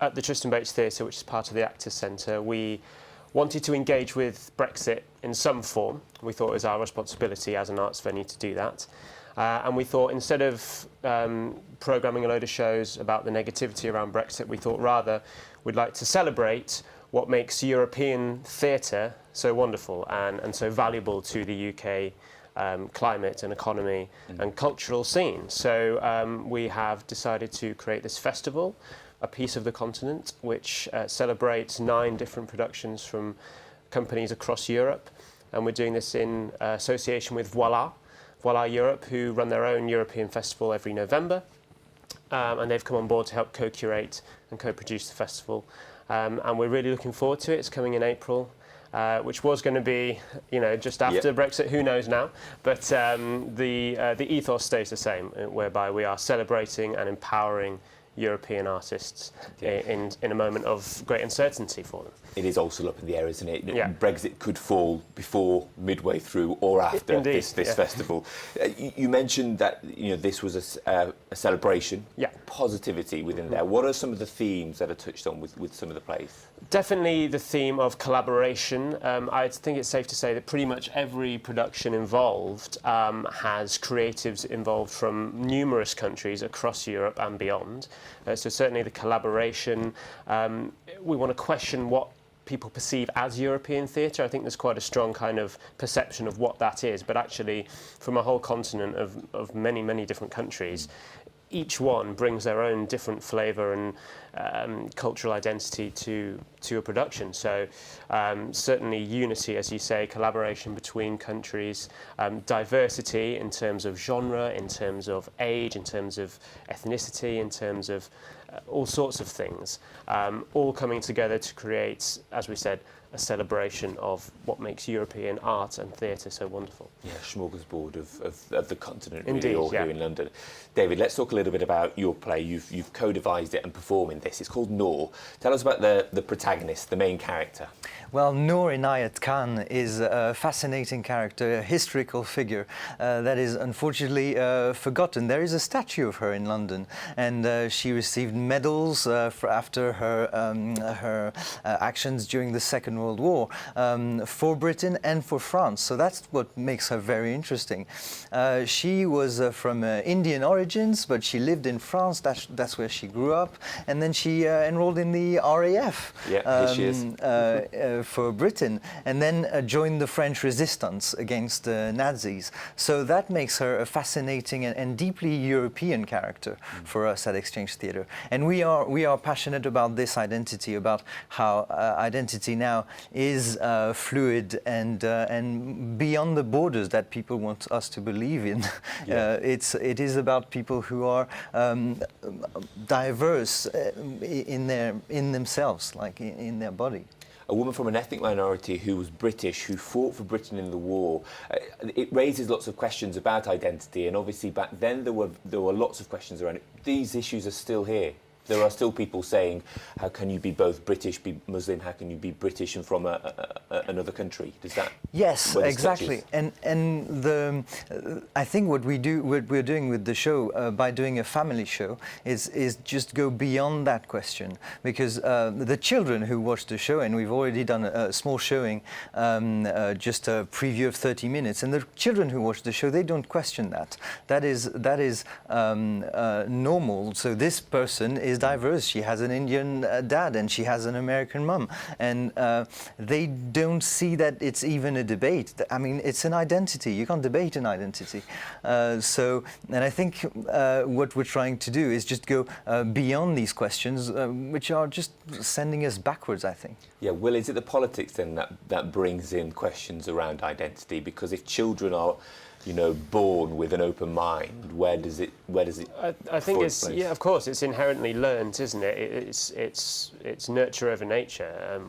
at the Tristan Bates Theatre, which is part of the Actors Centre, we wanted to engage with Brexit in some form. We thought it was our responsibility as an arts venue to do that. And we thought instead of programming a load of shows about the negativity around Brexit, we thought rather we'd like to celebrate what makes European theatre so wonderful and so valuable to the UK climate and economy and cultural scene. So we have decided to create this festival, A Piece of the Continent, which celebrates 9 different productions from companies across Europe. And we're doing this in association with Voila Europe, who run their own European festival every November. And they've come on board to help co-curate and co-produce the festival. And we're really looking forward to it. It's coming in April. Which was going to be, just after Brexit, who knows now. But the ethos stays the same, whereby we are celebrating and empowering European artists in a moment of great uncertainty for them. It is also up in the air, isn't it? Yeah. Brexit could fall before, midway through, or after this festival. You mentioned that this was a celebration, positivity within there. What are some of the themes that are touched on with some of the plays? Definitely the theme of collaboration. I think it's safe to say that pretty much every production involved has creatives involved from numerous countries across Europe and beyond. So certainly the collaboration. We want to question what people perceive as European theatre. I think there's quite a strong kind of perception of what that is, but actually from a whole continent of many, many different countries, each one brings their own different flavour and cultural identity to a production. So certainly unity, as you say, collaboration between countries, diversity in terms of genre, in terms of age, in terms of ethnicity, in terms of all sorts of things, all coming together to create, as we said, a celebration of what makes European art and theatre so wonderful. Yeah, smorgasbord of the continent, really, Indeed, all here in London. David, let's talk a little bit about your play. You've co-devised it and performing this. It's called Noir. Tell us about the protagonist, the main character. Well, Noor Inayat Khan is a fascinating character, a historical figure that is unfortunately forgotten. There is a statue of her in London, and she received medals after her actions during the Second World War for Britain and for France. So that's what makes her very interesting. She was from Indian origins, but she lived in France. That's where she grew up, and then she enrolled in the RAF. Yeah, here she is. For Britain, and then joined the French resistance against the Nazis. So that makes her a fascinating and deeply European character for us at Exchange Theatre. And we are passionate about this identity, about how identity now is fluid and beyond the borders that people want us to believe in. It is about people who are diverse in themselves, like in their body. A woman from an ethnic minority who was British, who fought for Britain in the war. It raises lots of questions about identity, and obviously back then there were lots of questions around it. These issues are still here. There are still people saying, how can you be both British, be Muslim, how can you be British and from another country? Does that... Yes, exactly. And I think what we're doing with the show, by doing a family show, is just go beyond that question. Because the children who watch the show, and we've already done a small showing, just a preview of 30 minutes, and the children who watch the show, they don't question that. That is normal. So this person is diverse. She has an Indian dad and she has an American mum, and they don't see that it's even a debate. I mean, it's an identity. You can't debate an identity. And I think what we're trying to do is just go beyond these questions, which are just sending us backwards, I think. Yeah, Will, is it the politics then that brings in questions around identity? Because if children are born with an open mind, where does it? I think it's place? Yeah, of course, it's inherently learnt, isn't it? It's nurture over nature.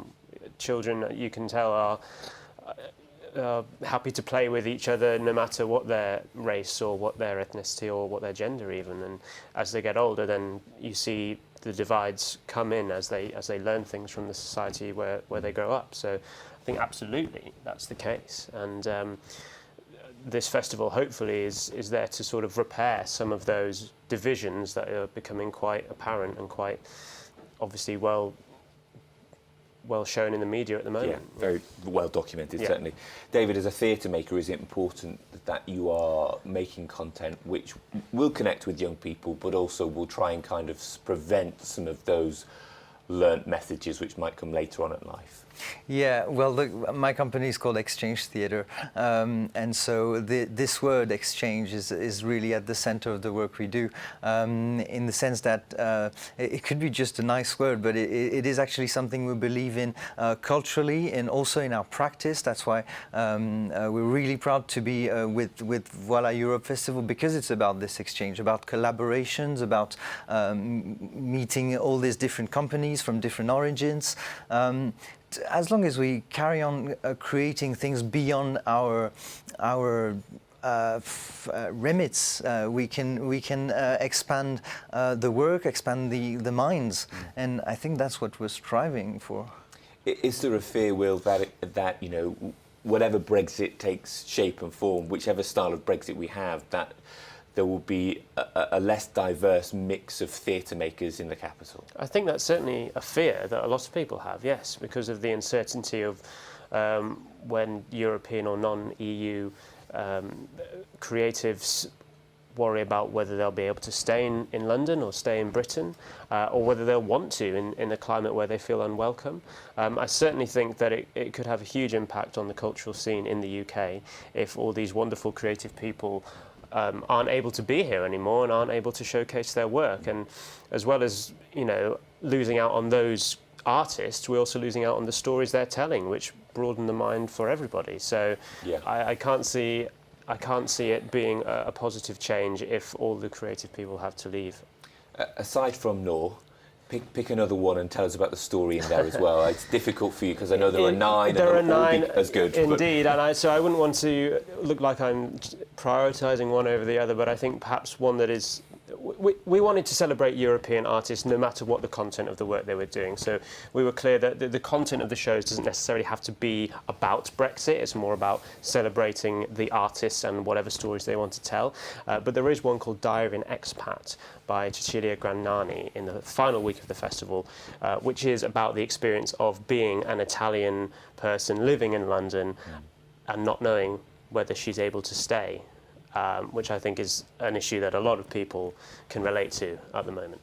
Children, you can tell, are happy to play with each other no matter what their race or what their ethnicity or what their gender even. And as they get older, then you see the divides come in as they learn things from the society where they grow up. So I think absolutely that's the case. And this festival hopefully is there to sort of repair some of those divisions that are becoming quite apparent and quite obviously well shown in the media at the moment. Yeah, very well documented, Yeah. certainly. David, as a theatre maker, is it important that you are making content which will connect with young people, but also will try and kind of prevent some of those learnt messages which might come later on in life? Yeah, well, my company is called Exchange Theatre, and so this word exchange is really at the center of the work we do, in the sense that it could be just a nice word, but it is actually something we believe in culturally and also in our practice. That's why we're really proud to be with Voila Europe Festival, because it's about this exchange, about collaborations, about meeting all these different companies from different origins. As long as we carry on creating things beyond our remits, we can expand the work, expand the minds, and I think that's what we're striving for. Is there a fear, Will, that you know, whatever Brexit takes shape and form, whichever style of Brexit we have, that there will be a less diverse mix of theatre makers in the capital? I think that's certainly a fear that a lot of people have, yes, because of the uncertainty of when European or non-EU creatives worry about whether they'll be able to stay in London or stay in Britain, or whether they'll want to in a climate where they feel unwelcome. I certainly think that it could have a huge impact on the cultural scene in the UK if all these wonderful creative people aren't able to be here anymore and aren't able to showcase their work. And as well as, you know, losing out on those artists, we're also losing out on the stories they're telling, which broaden the mind for everybody. So Yeah. I can't see it being a positive change if all the creative people have to leave. Aside from Noir, pick another one and tell us about the story in there as well. It's difficult for you because I know there are nine. There are and they'll all nine, be as good. indeed, and so I wouldn't want to look like I'm prioritising one over the other, but I think perhaps one that is. We wanted to celebrate European artists no matter what the content of the work they were doing. So we were clear that the content of the shows doesn't necessarily have to be about Brexit. It's more about celebrating the artists and whatever stories they want to tell. But there is one called Diary of an Expat by Cecilia Gragnani in the final week of the festival, which is about the experience of being an Italian person living in London and not knowing whether she's able to stay. Which I think is an issue that a lot of people can relate to at the moment.